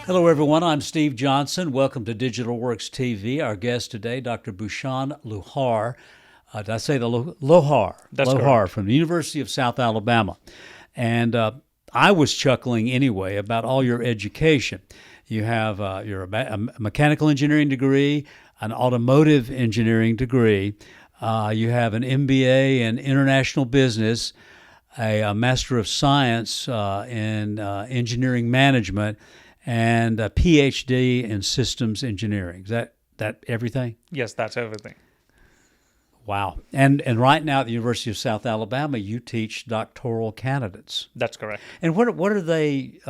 Hello, everyone. I'm Steve Johnson. Welcome to Digital Works TV. Our guest today, Dr. Bhushan Lohar. Did I say the Lohar? That's Lohar correct. from the University of South Alabama. And I was chuckling anyway about all your education. You have a mechanical engineering degree, an automotive engineering degree. You have an MBA in international business, a Master of Science in engineering management, and a PhD in systems engineering. Is that everything? Yes, that's everything. Wow. And right now at the University of South Alabama, you teach doctoral candidates. That's correct. And what are they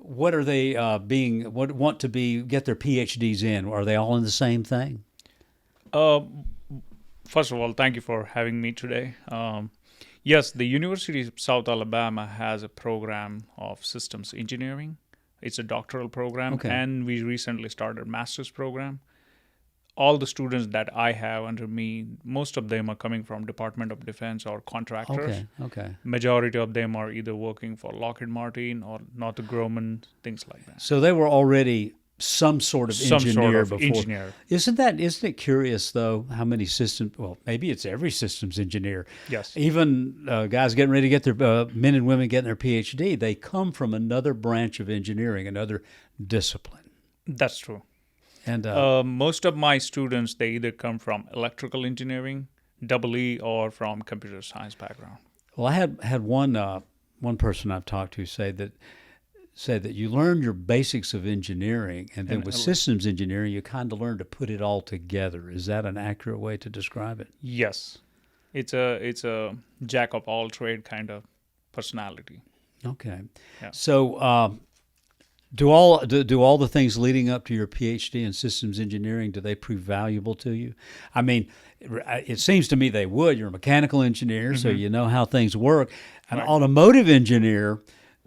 want to be get their PhDs in? Are they all in the same thing? Uh, First of all, thank you for having me today. Yes, the University of South Alabama has a program of systems engineering. It's a doctoral program, Okay. and we recently started a master's program. All the students that I have under me, most of them are coming from Department of Defense or contractors. Okay. Majority of them are either working for Lockheed Martin or Northrop Grumman, things like that. So they were already some sort of Some engineer sort of before. engineer. Isn't it curious though how many systems? Well, maybe it's every systems engineer. Yes. Even guys getting ready to get their men and women getting their PhD, they come from another branch of engineering, another discipline. That's true. And Most of my students, they either come from electrical engineering, double E, or from computer science background. well, I had one person I've talked to said that you learn your basics of engineering, and then And with systems engineering, you kind of learn to put it all together. Is that an accurate way to describe it? Yes, it's a jack of all trade kind of personality. Okay. Yeah. So, do all the things leading up to your PhD in systems engineering, do they prove valuable to you? I mean, it seems to me they would. You're a mechanical engineer, so you know how things work. An Right. automotive engineer,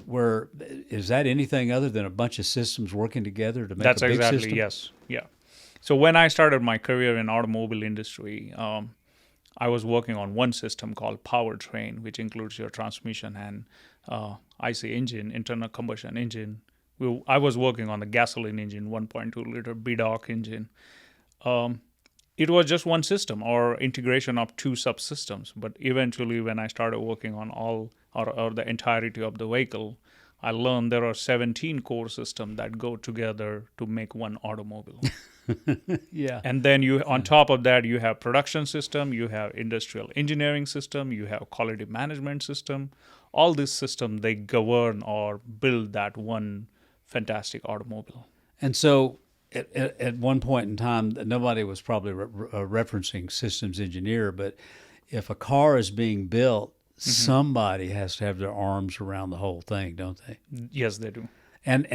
where is that anything other than a bunch of systems working together to make That's a big exactly, system? yes. Yeah. So when I started my career in automobile industry, I was working on one system called powertrain, which includes your transmission and IC engine, internal combustion engine. I was working on the gasoline engine, 1.2 liter BDOC engine. It was just one system or integration of two subsystems. But eventually, when I started working on all or the entirety of the vehicle, I learned there are 17 core systems that go together to make one automobile. Yeah. And then on top of that, you have production system, you have industrial engineering system, you have quality management system. All these systems, they govern or build that one fantastic automobile. And so, at one point in time, nobody was probably referencing systems engineer, but if a car is being built, somebody has to have their arms around the whole thing, don't they? Yes, they do. And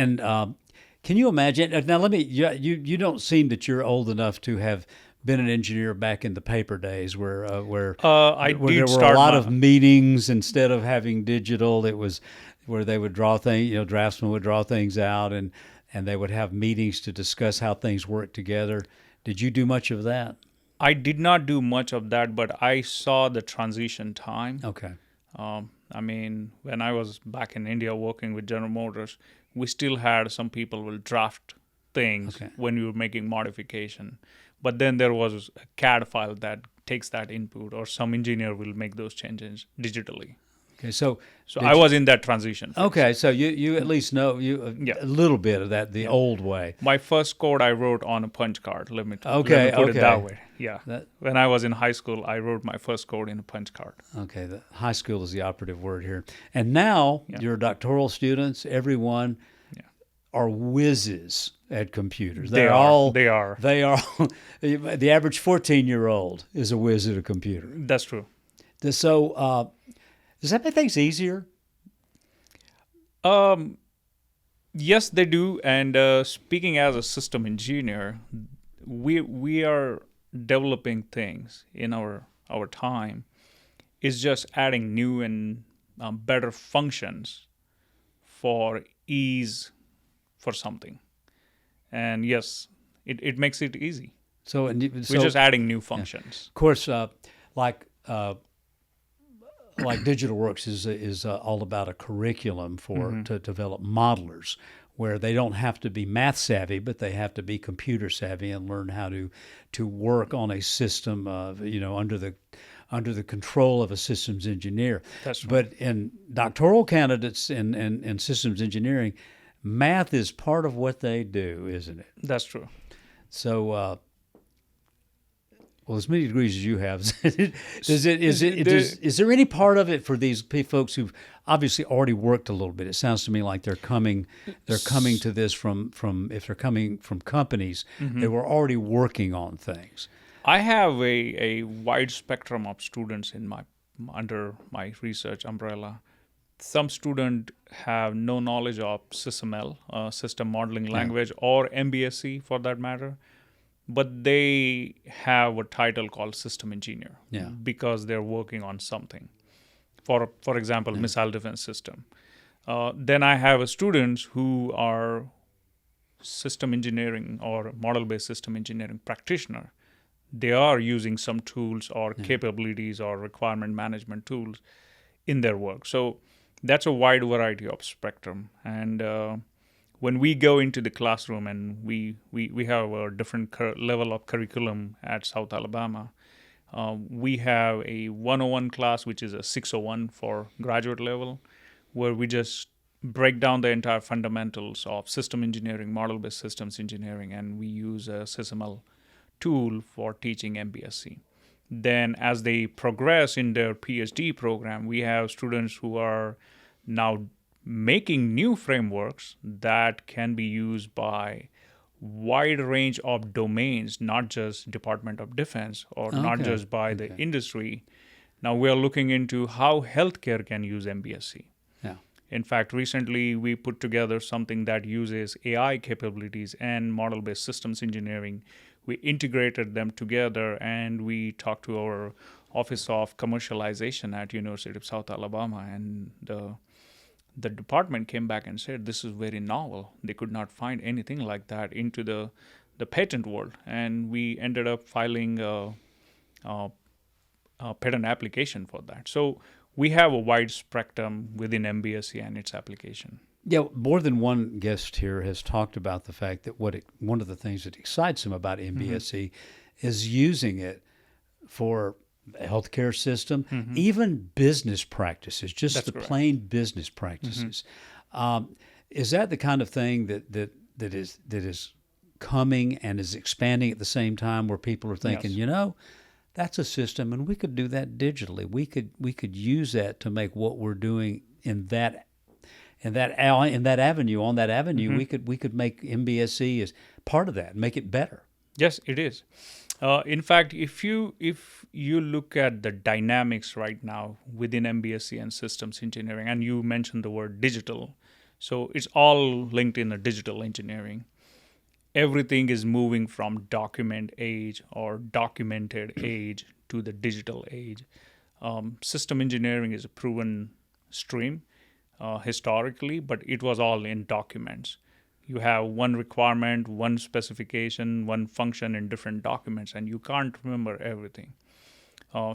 can you imagine? Now, let me. You don't seem that you're old enough to have been an engineer back in the paper days, where I where did there were start a lot my- of meetings instead of having digital. It was where they would draw things. Draftsmen would draw things out, and they would have meetings to discuss how things work together. Did you do much of that? I did not do much of that, but I saw the transition time. Okay. I mean, when I was back in India working with General Motors, we still had some people will draft things Okay. when we were making modification. But then there was a CAD file that takes that input, or some engineer will make those changes digitally. Okay. So So did I you- was in that transition phase. Okay. So you at least know Yeah. a little bit of that the old way. My first code I wrote on a punch card. Let me put Okay. it that way. Yeah. That- When I was in high school, I wrote my first code in a punch card. Okay, the high school is the operative word here. And now your doctoral students, everyone, Yeah. are whizzes at computers. They They're are. all They are. They are. The average 14-year-old is a whiz at a computer. That's true. So, does that make things easier? Yes, they do. And speaking as a system engineer, we are developing things in our time. It's just adding new and better functions for ease for something. And yes, it makes it easy. So, We're just adding new functions. of course, like like DigitalWorks is all about a curriculum to develop modelers, where they don't have to be math savvy, but they have to be computer savvy and learn how to work on a system under the control of a systems engineer. That's right. But in doctoral candidates in systems engineering, math is part of what they do, isn't it? That's true. So, well, as many degrees as you have, is there any part of it for these folks who've obviously already worked a little bit? It sounds to me like they're coming to this from if they're coming from companies, they were already working on things. I have a wide spectrum of students under my research umbrella. Some students have no knowledge of SysML, system modeling language, or Mbse for that matter, but they have a title called system engineer because they're working on something. For example, missile defense system. Then I have students who are system engineering or model-based system engineering practitioner. They are using some tools or capabilities or requirement management tools in their work. So that's a wide variety of spectrum. And when we go into the classroom and we have a different level of curriculum at South Alabama, we have a 101 class, which is a 601 for graduate level, where we just break down the entire fundamentals of system engineering, model-based systems engineering, and we use a SysML tool for teaching Mbse. Then as they progress in their PhD program, we have students who are now making new frameworks that can be used by wide range of domains, not just Department of Defense or not just by the industry. Now we are looking into how healthcare can use Mbse. Yeah. In fact, recently we put together something that uses AI capabilities and model-based systems engineering. We integrated them together, and we talked to our Office of Commercialization at University of South Alabama, and the department came back and said this is very novel. They could not find anything like that into the patent world, and we ended up filing a patent application for that. So we have a wide spectrum within Mbse and its application. Yeah, more than one guest here has talked about the fact that one of the things that excites them about Mbse is using it for the healthcare system, even business practices, just That's the correct. plain business practices. Is that the kind of thing that is coming and is expanding at the same time, where people are thinking, Yes. That's a system, and we could do that digitally. We could use that to make what we're doing in that avenue, we could make Mbse as part of that and make it better. Yes, it is. In fact, if you look at the dynamics right now within Mbse and systems engineering, and you mentioned the word digital, so it's all linked in the digital engineering. Everything is moving from document age or documented age to the digital age. System engineering is a proven stream historically, but it was all in documents. You have one requirement, one specification, one function in different documents, and you can't remember everything.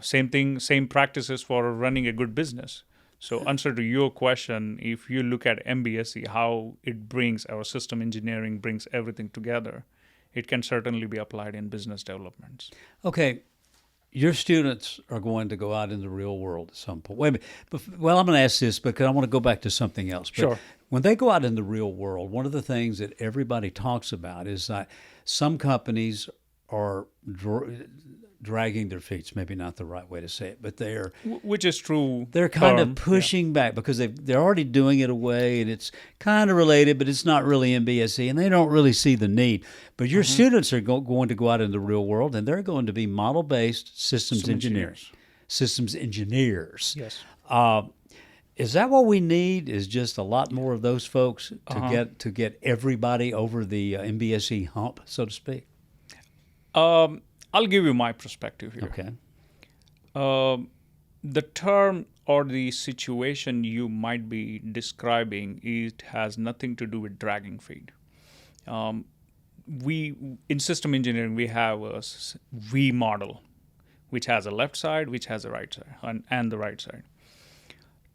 Same practices for running a good business. So answer to your question, if you look at Mbse, how it brings our system engineering, brings everything together, it can certainly be applied in business developments. Okay, your students are going to go out in the real world at some point. Wait a minute. Well, I'm going to ask this because I want to go back to something else. But Sure. when they go out in the real world, one of the things that everybody talks about is that some companies are dragging their feet. It's maybe not the right way to say it, but they're Which is true. they're kind term, of pushing back because they're already doing it away, and it's kind of related, but it's not really Mbse, and they don't really see the need. But your students are going to go out in the real world, and they're going to be model-based systems engineers. Systems engineers. Yes. Is that what we need? Is just a lot more of those folks to get everybody over the Mbse hump, so to speak? I'll give you my perspective here. Okay. The term or the situation you might be describing, it has nothing to do with dragging feet. We in system engineering, we have a V model, which has a left side, which has a right side, and the right side.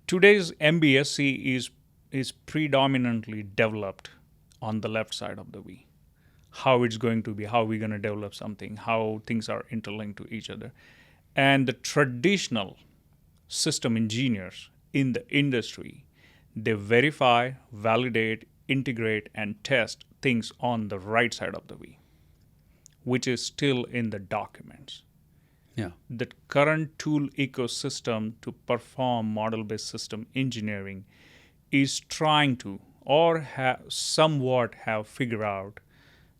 today's MBSE is predominantly developed on the left side of the V. How it's going to be, how we're going to develop something, how things are interlinked to each other. And the traditional system engineers in the industry, they verify, validate, integrate, and test things on the right side of the V, which is still in the documents. Yeah. The current tool ecosystem to perform model-based system engineering is trying to, or somewhat have figured out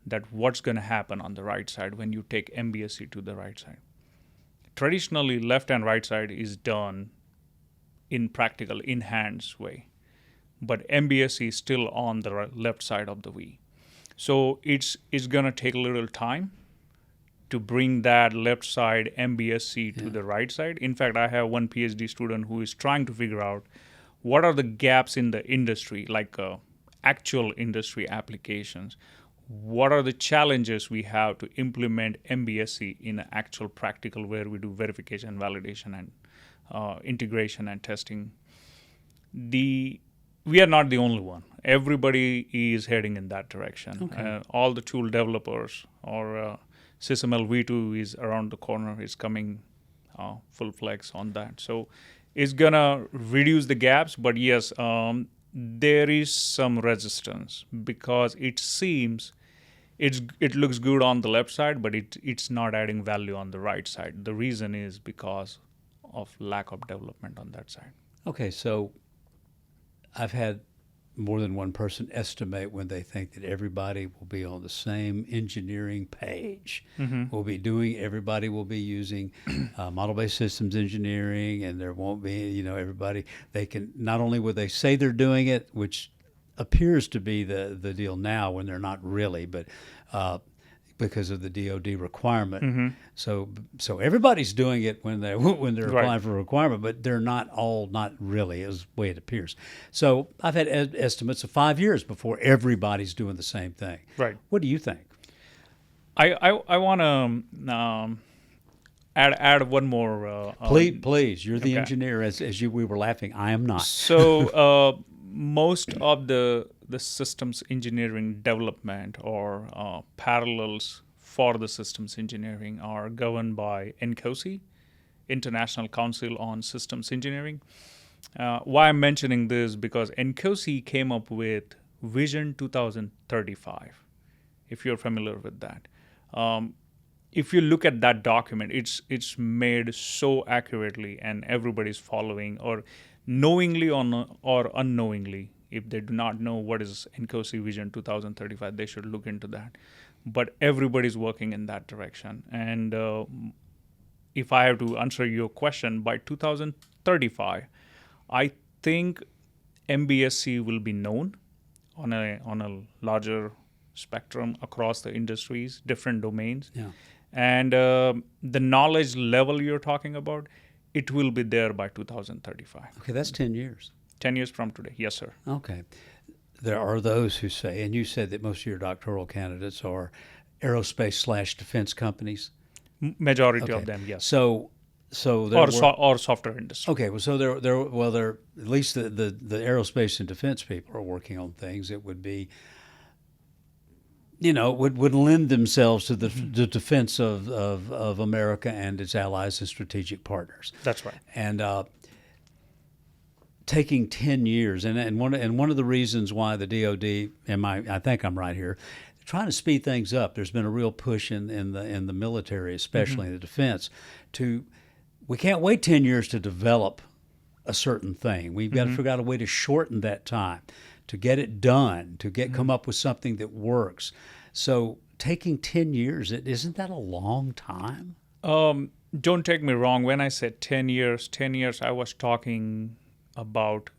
that what's going to happen on the right side when you take MBSE to the right side. Traditionally, left and right side is done in practical, in-hands way, but MBSE is still on the left side of the V. So it's going to take a little time to bring that left side MBSE to the right side. In fact, I have one PhD student who is trying to figure out what are the gaps in the industry, like actual industry applications. What are the challenges we have to implement MBSE in an actual practical where we do verification, validation, and integration and testing. We are not the only one. Everybody is heading in that direction. Okay. All the tool developers or SysML V2 is around the corner, is coming full flex on that. So it's going to reduce the gaps, but yes, there is some resistance because it seems it looks good on the left side, but it's not adding value on the right side. The reason is because of lack of development on that side. Okay, so I've had more than one person estimate when they think that everybody will be on the same engineering page. Everybody will be using model-based systems engineering, and there won't be, everybody, they can, not only will they say they're doing it, which appears to be the deal now when they're not really, but because of the DoD requirement. So everybody's doing it when they're applying for a requirement, but they're not really, is the way it appears. So I've had estimates of 5 years before everybody's doing the same thing. Right. What do you think? I want to add one more. Please, you're the engineer. As we were laughing, I am not. So most of the systems engineering development or parallels for the systems engineering are governed by NCOSE, International Council on Systems Engineering. Why I'm mentioning this, because NCOSE came up with Vision 2035, if you're familiar with that. If you look at that document, it's made so accurately, and everybody's following, or knowingly or unknowingly. If they do not know what is NCOSE Vision 2035, they should look into that. But everybody's working in that direction. And if I have to answer your question, by 2035, I think MBSE will be known on a larger spectrum across the industries, different domains. Yeah. And the knowledge level you're talking about, it will be there by 2035. Okay, that's 10 years. 10 years from today, yes, sir. Okay. There are those who say, and you said that most of your doctoral candidates are aerospace/defense companies. Majority of them, yes. So or software industry. Okay, well, so they're at least the aerospace and defense people are working on things that would be, would lend themselves to the defense of America and its allies and strategic partners. That's right. And taking 10 years, and one of the reasons why the DoD, I think I'm right here, trying to speed things up. There's been a real push in the military, especially in the defense, we can't wait 10 years to develop a certain thing. We've got to figure out a way to shorten that time, to get it done, to come up with something that works. So taking 10 years, isn't that a long time? Don't take me wrong. When I said 10 years, I was talking about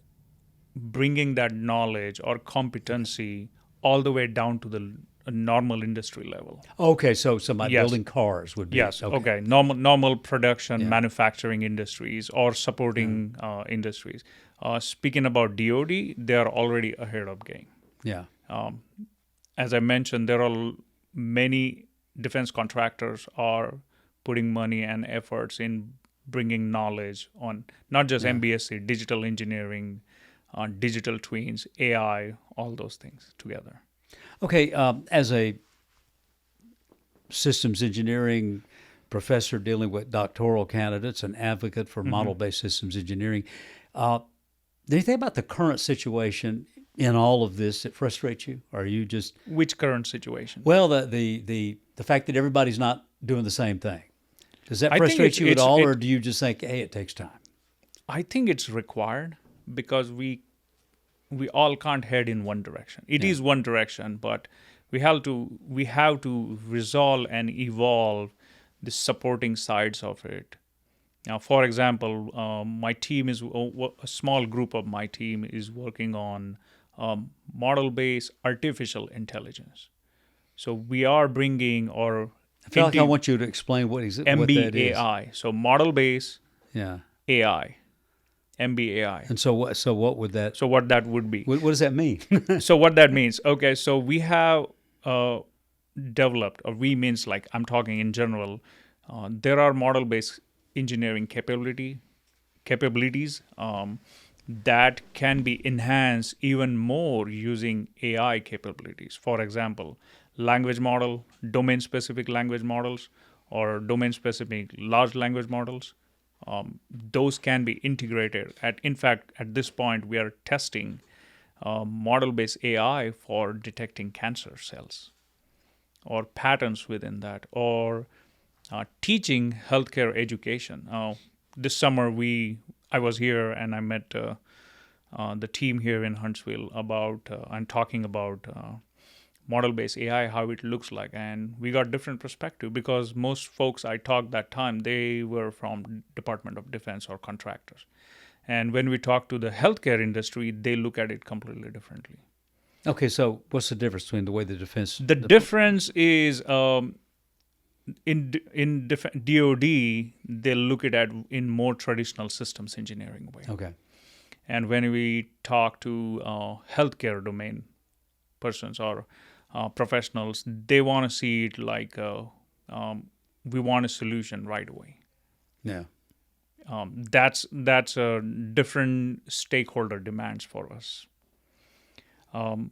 bringing that knowledge or competency all the way down to the normal industry level. Okay, so somebody building cars would be. Yes, okay. Normal production, manufacturing industries or supporting industries. Speaking about DoD, they are already ahead of game. Yeah. As I mentioned, there are many defense contractors are putting money and efforts in bringing knowledge on not just MBSC, digital engineering, digital twins, AI, all those things together. Okay, as a systems engineering professor dealing with doctoral candidates, an advocate for model-based systems engineering, do you think about the current situation in all of this that frustrates you? Or are you just Which current situation? well the fact that everybody's not doing the same thing? Does that I think frustrate you at it's- all, it- or do you just think, hey, it takes time? I think it's required because we all can't head in one direction. It is one direction, but we have to resolve and evolve the supporting sides of it. Now, for example, my team is a small group of my team is working on model-based artificial intelligence. So we are bringing or I feel like I want you to explain what that is. MBAI, so model-based Yeah. AI, MBAI. And so what would that? So what that would be? What does that mean? So what that means? Okay, so we have developed, or we means like I'm talking in general. There are model-based engineering capabilities that can be enhanced even more using AI capabilities. For example, language model, domain-specific language models, or domain-specific large language models. Those can be integrated. In fact, at this point, we are testing model-based AI for detecting cancer cells or patterns within that, or teaching healthcare education. This summer, I was here and I met the team here in Huntsville and talking about model-based AI, how it looks like, and we got different perspective because most folks I talked that time, they were from Department of Defense or contractors, and when we talk to the healthcare industry, they look at it completely differently. Okay, so what's the difference between the way the defense? The difference is in DoD, they look at it in more traditional systems engineering way. Okay. And when we talk to healthcare domain persons or professionals, they want to see it like we want a solution right away. Yeah. That's a different stakeholder demands for us. I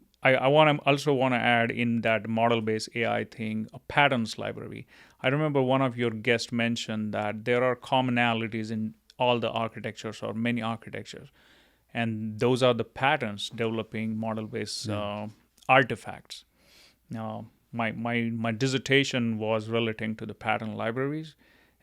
also want to add in that model-based AI thing, a patterns library. I remember one of your guests mentioned that there are commonalities in all the architectures or many architectures, and those are the patterns developing model-based artifacts. Now, my dissertation was relating to the pattern libraries,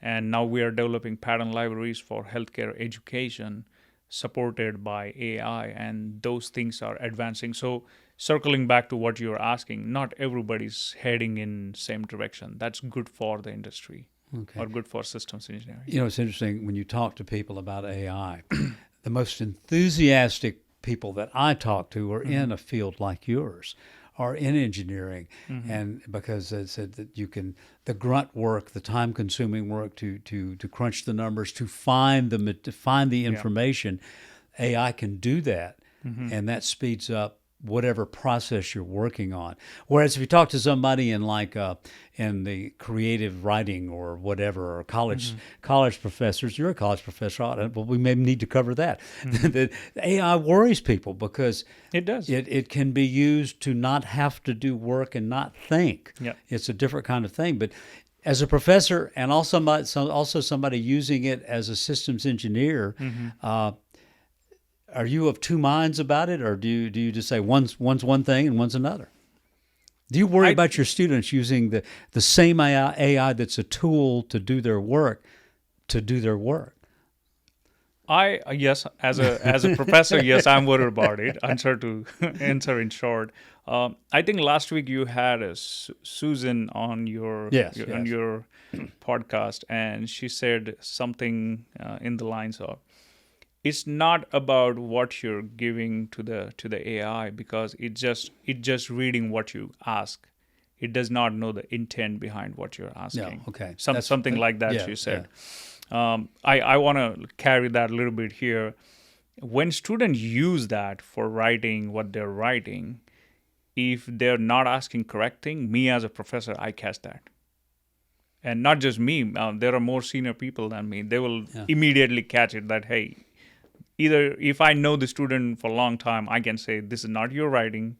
and now we are developing pattern libraries for healthcare education supported by AI, and those things are advancing. So circling back to what you're asking, not everybody's heading in same direction. That's good for the industry or good for systems engineering. You know, it's interesting when you talk to people about AI, the most enthusiastic people that I talk to are in a field like yours, are in engineering, and because they said that you can, the grunt work, the time-consuming work to crunch the numbers, to find the information, AI can do that, and that speeds up whatever process you're working on. Whereas if you talk to somebody in in the creative writing or whatever, or college professors, you're a college professor, but we may need to cover that. The AI worries people because it does. It can be used to not have to do work and not think. Yeah. It's a different kind of thing. But as a professor and also somebody using it as a systems engineer, are you of two minds about it, or do you just say one's one thing and one's another? Do you worry about your students using the same AI that's a tool to do their work? Yes, as a professor, yes, I'm worried about it. Answer in short. I think last week you had Susan on your podcast, and she said something in the lines of, it's not about what you're giving to the AI, because it just reading what you ask. It does not know the intent behind what you're asking. No, okay. Something like that, she said. Yeah. I want to carry that a little bit here. When students use that for writing what they're writing, if they're not asking correct thing, me as a professor, I catch that. and not just me, there are more senior people than me. They will Yeah. immediately catch it that, hey, either if I know the student for a long time, I can say, this is not your writing.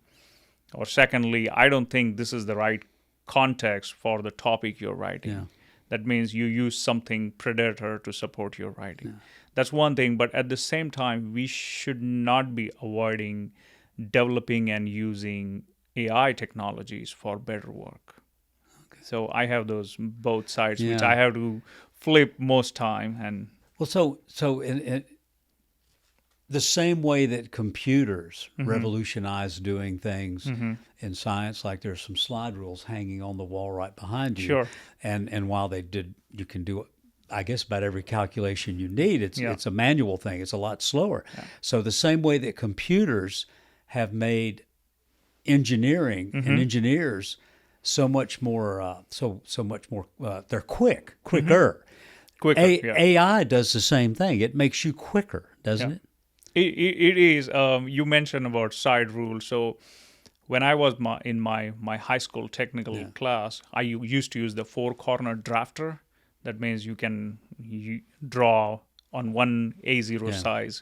Or secondly, I don't think this is the right context for the topic you're writing. Yeah. That means you use something predator to support your writing. That's one thing. But at the same time, we should not be avoiding developing and using AI technologies for better work. So I have those both sides, which Yeah. I have to flip most time. And Well, so in the same way that computers revolutionized doing things in science, like there's some slide rules hanging on the wall right behind you. Sure. And while they did, you can do, I guess, about every calculation you need. It's Yeah. it's a manual thing. It's a lot slower. So the same way that computers have made engineering and engineers so much more, so much more. They're quicker. quicker. Yeah. AI does the same thing. It makes you quicker, doesn't Yeah. it? It is. You mentioned about side rules. So when I was in my high school technical class, I used to use the 4-corner drafter. That means you can draw on one A0 size.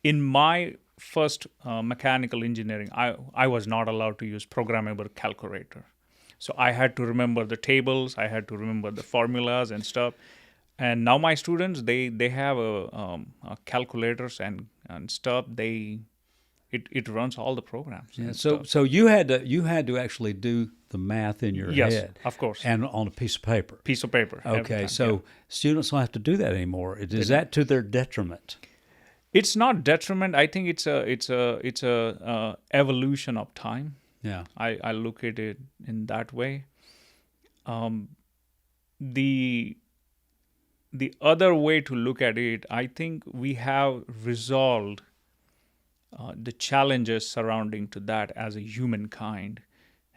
In my first mechanical engineering, I was not allowed to use programmable calculator. So I had to remember the tables, I had to remember the formulas and stuff. And now my students, they have a calculators and stuff. It runs all the programs. Yeah, and so stuff. so you had to actually do the math in your Yes, head, of course. and on a piece of paper. Piece of paper. every Okay, time, so yeah. students don't have to do that anymore. Is that to their detriment? It's not detriment. I think it's a evolution of time. Yeah. I look at it in that way. The other way to look at it, I think we have resolved the challenges surrounding to that as a humankind,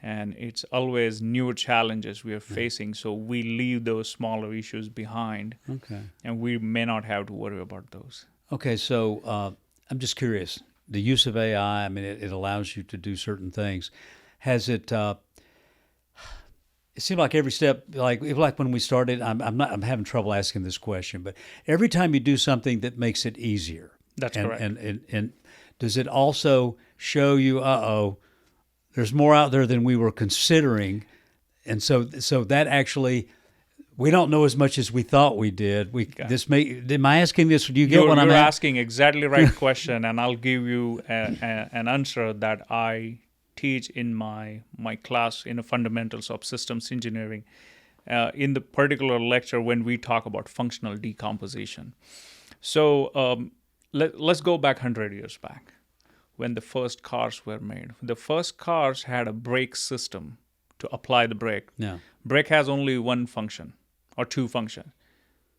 and it's always newer challenges we are facing. So we leave those smaller issues behind, Okay. and we may not have to worry about those. Okay, so I'm just curious. The use of AI, I mean, it allows you to do certain things. Has it? It seemed like every step, like when we started, I'm having trouble asking this question, but every time you do something that makes it easier, That's and, correct. And does it also show you, there's more out there than we were considering, and so that actually, we don't know as much as we thought we did. Am I asking this? Do you get what I'm You're asking? asking exactly the right question, and I'll give you an answer that I teach in my class in the fundamentals of systems engineering. In the particular lecture when we talk about functional decomposition. So let's go back 100 years back when the first cars were made. The first cars had a brake system to apply the brake. Yeah. Brake has only one function or two functions: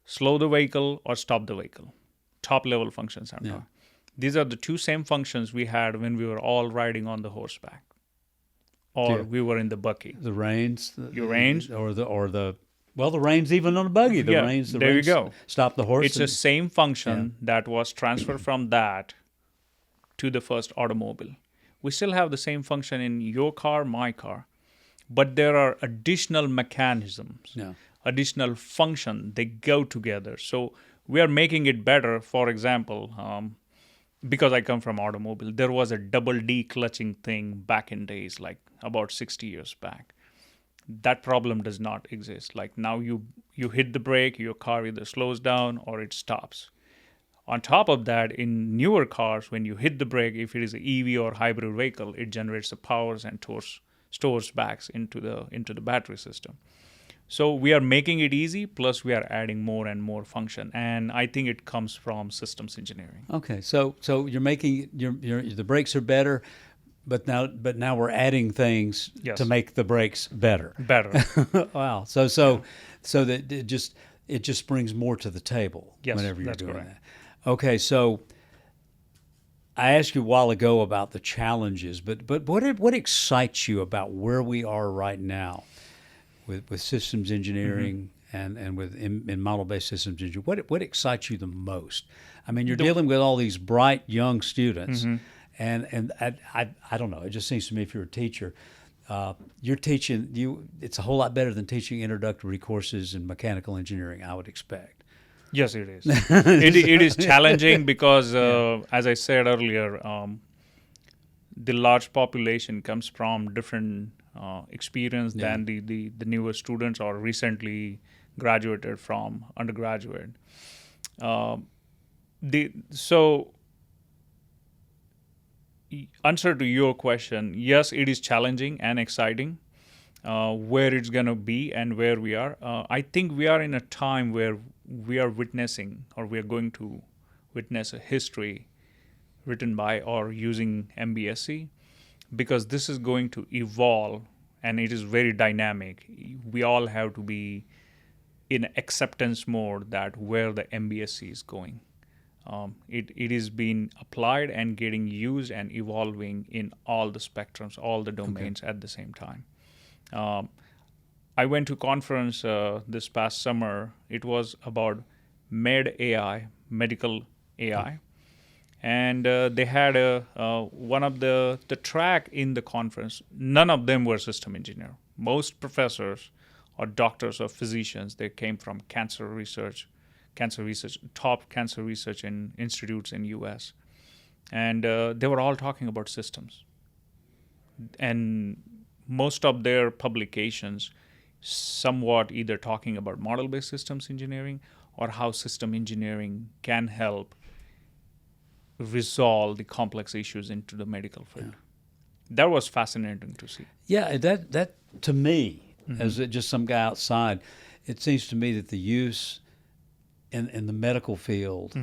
slow the vehicle or stop the vehicle. Top level functions are not. These are the two same functions we had when we were all riding on the horseback, or we were in the buggy. The reins, Your reins, or the reins even on a buggy. The Yeah, reins. there you reins go. Stop the horse. it's the same function that was transferred from that to the first automobile. We still have the same function in your car, my car, but there are additional mechanisms, additional function. They go together. So we are making it better. For example, because I come from automobile, there was a double D clutching thing back in days, like about 60 years back. That problem does not exist. Like now you hit the brake, your car either slows down or it stops. On top of that, in newer cars, when you hit the brake, if it is an EV or hybrid vehicle, it generates the powers and stores back into the battery system. So we are making it easy, plus we are adding more and more function, and I think it comes from systems engineering. Okay, so you're making the brakes are better, but now we're adding things to make the brakes better. Wow. So that it just brings more to the table whenever you're doing that. Okay, so I asked you a while ago about the challenges, but what excites you about where we are right now with systems engineering and with in model-based systems engineering? What excites you the most? I mean, you're dealing with all these bright young students, and I don't know. It just seems to me, if you're a teacher, you're teaching it's a whole lot better than teaching introductory courses in mechanical engineering, I would expect. Yes, it is. It is challenging because, as I said earlier, the large population comes from different experience than the newer students or recently graduated from undergraduate. So answer to your question, yes, it is challenging and exciting. Where it's going to be and where we are. I think we are in a time where we are witnessing, or we are going to witness, a history written by or using Mbse, because this is going to evolve and it is very dynamic. We all have to be in acceptance mode that where the Mbse is going. It is being applied and getting used and evolving in all the spectrums, all the domains at the same time. I went to a conference this past summer. It was about med AI, medical AI, and they had one of the track in the conference. None of them were system engineer. Most professors or doctors or physicians, they came from top cancer research in institutes in U.S. And they were all talking about systems. And most of their publications somewhat either talking about model-based systems engineering or how system engineering can help resolve the complex issues into the medical field. That was fascinating to see. Yeah, that to me, as just some guy outside, it seems to me that the use in the medical field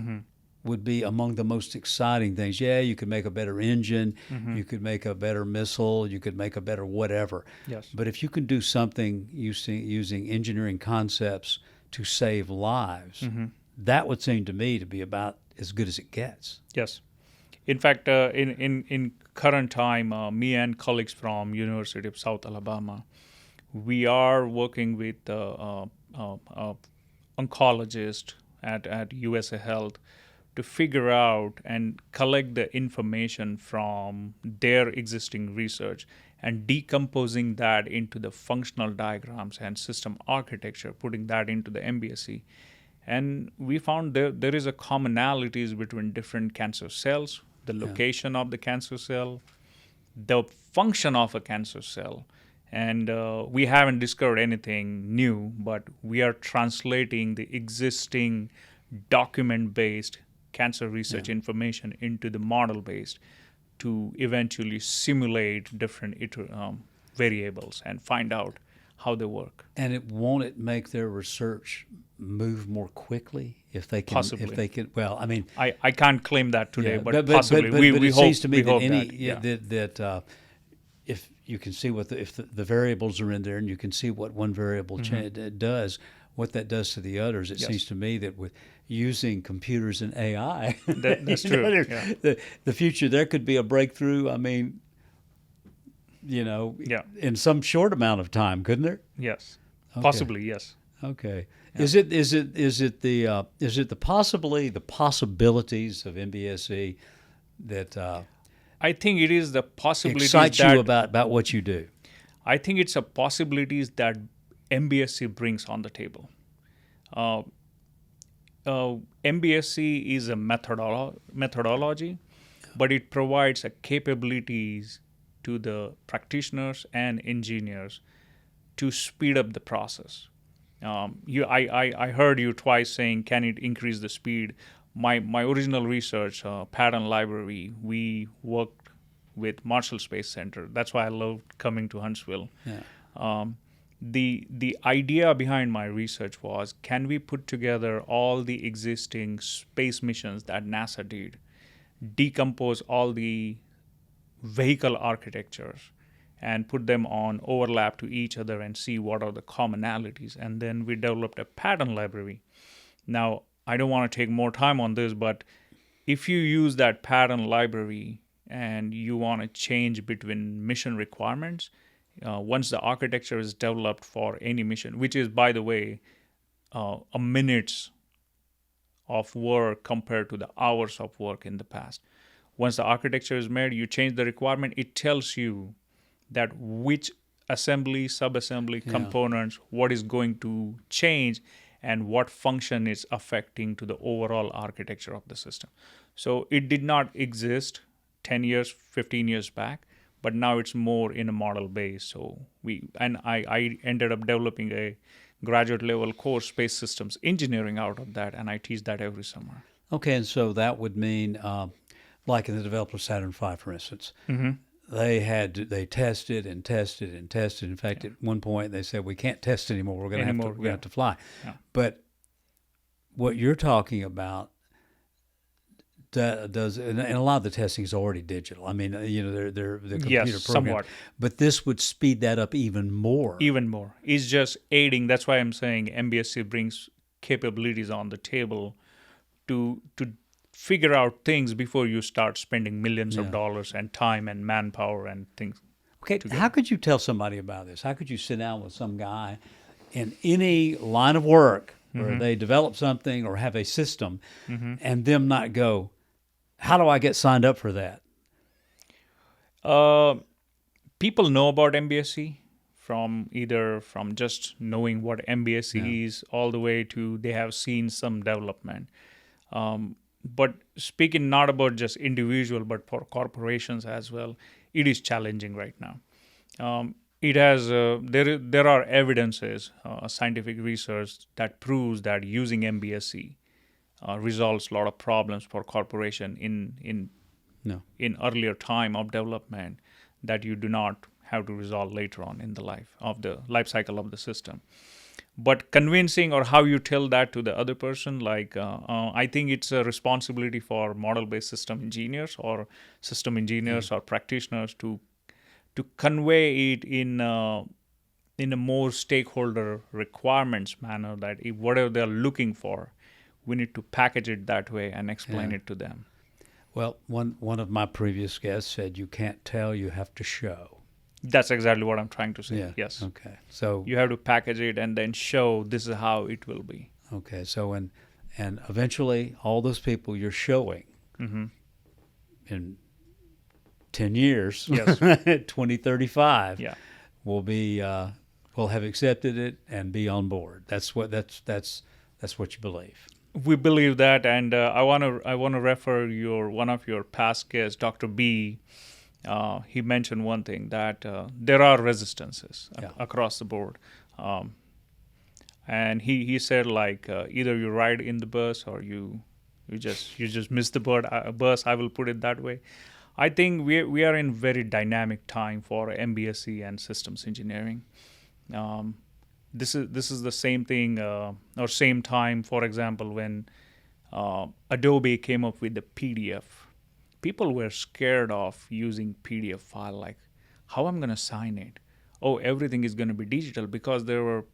would be among the most exciting things. Yeah, you could make a better engine, you could make a better missile, you could make a better whatever. Yes. But if you can do something using engineering concepts to save lives, that would seem to me to be about as good as it gets. Yes. In fact, in current time, me and colleagues from University of South Alabama, we are working with oncologists at USA Health to figure out and collect the information from their existing research and decomposing that into the functional diagrams and system architecture, putting that into the Mbse. And we found there is a commonalities between different cancer cells, the location of the cancer cell, the function of a cancer cell. And we haven't discovered anything new, but we are translating the existing document-based cancer research information into the model-based to eventually simulate different variables and find out how they work. And won't make their research move more quickly if they can? Possibly. If they can, well, I mean, I can't claim that today, but possibly. We it hope, seems to me that that if you can see if the variables are in there and you can see what one variable does, what that does to the others, it seems to me that with using computers and AI, that's true. The future, there could be a breakthrough. I mean, in some short amount of time, couldn't there? Yes, okay. Possibly, yes. Okay. Yeah. Is it the possibilities of Mbse that I think it is the possibilities excite that you about what you do? I think it's a possibilities that Mbse brings on the table. Mbse is a methodology, but it provides a capabilities to the practitioners and engineers to speed up the process. I heard you twice saying, can it increase the speed? My original research, pattern library, we worked with Marshall Space Center. That's why I loved coming to Huntsville. Yeah. The idea behind my research was, can we put together all the existing space missions that NASA did, decompose all the vehicle architectures, and put them on overlap to each other and see what are the commonalities. And then we developed a pattern library. Now, I don't want to take more time on this, but if you use that pattern library and you want to change between mission requirements, once the architecture is developed for any mission, which is, by the way, a minutes of work compared to the hours of work in the past. Once the architecture is made, you change the requirement, it tells you that which assembly, sub-assembly, components, what is going to change, and what function is affecting to the overall architecture of the system. So it did not exist 10 years, 15 years back, but now it's more in a model base. So I ended up developing a graduate level course, Space Systems Engineering, out of that, and I teach that every summer. Okay, and so that would mean, like in the development of Saturn V, for instance, they tested and tested and tested. In fact, at one point they said, we can't test anymore. We're going to have to fly. Yeah. But what you're talking about does, and a lot of the testing is already digital. I mean, they're the computer program. Somewhat. But this would speed that up even more. Even more. It's just aiding. That's why I'm saying Mbse brings capabilities on the table to figure out things before you start spending millions of dollars and time and manpower and things. Okay, how could you tell somebody about this? How could you sit down with some guy in any line of work where they develop something or have a system and them not go, how do I get signed up for that? People know about Mbse from just knowing what Mbse is all the way to they have seen some development. But speaking not about just individual, but for corporations as well, it is challenging right now. It has there are evidences, scientific research that proves that using Mbse resolves a lot of problems for corporation in earlier time of development that you do not have to resolve later on in the life cycle of the system. But convincing or how you tell that to the other person, I think it's a responsibility for model-based system engineers or system engineers or practitioners to convey it in a more stakeholder requirements manner, that if whatever they're looking for, we need to package it that way and explain it to them. Well, one of my previous guests said you can't tell, you have to show. That's exactly what I'm trying to say. Yeah. Yes. Okay. So you have to package it and then show this is how it will be. Okay. So and eventually all those people you're showing in 10 years, 2035, will be will have accepted it and be on board. That's what you believe. We believe that, and I want to refer one of your past guests, Dr. B. He mentioned one thing, that there are resistances across the board, and he said either you ride in the bus or you just miss the bus. I will put it that way. I think we are in very dynamic time for Mbse and systems engineering. This is the same thing or same time, for example, when Adobe came up with the PDF. People were scared of using PDF file, like how I'm going to sign it. Oh, everything is going to be digital, because there were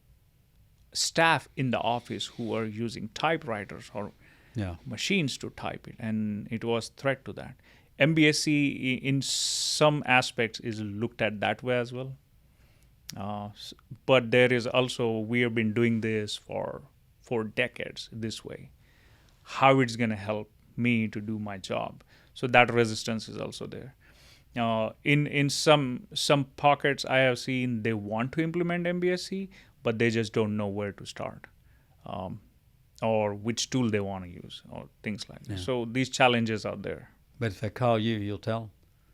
staff in the office who were using typewriters or machines to type it, and it was threat to that. Mbse in some aspects is looked at that way as well. But there is also, we have been doing this for decades this way. How it's going to help me to do my job. So that resistance is also there. In some pockets, I have seen they want to implement Mbse, but they just don't know where to start, or which tool they want to use, or things like that. So these challenges are there. But if they call you, you'll tell them?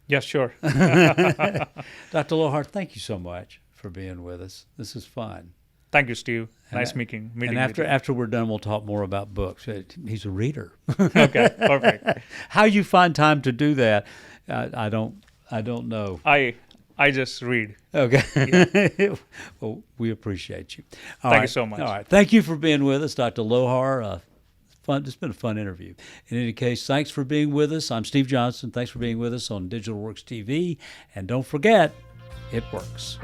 Yeah, sure. Dr. Lohar, thank you so much for being with us. This is fun. Thank you, Steve. Nice meeting. And after we're done, we'll talk more about books. He's a reader. Okay, perfect. How you find time to do that, I don't know. I just read. Okay. Yeah. Well, we appreciate you. Thank you so much. All right. Thank you for being with us, Dr. Lohar. It's been a fun interview. In any case, thanks for being with us. I'm Steve Johnson. Thanks for being with us on Digital Works TV. And don't forget, it works.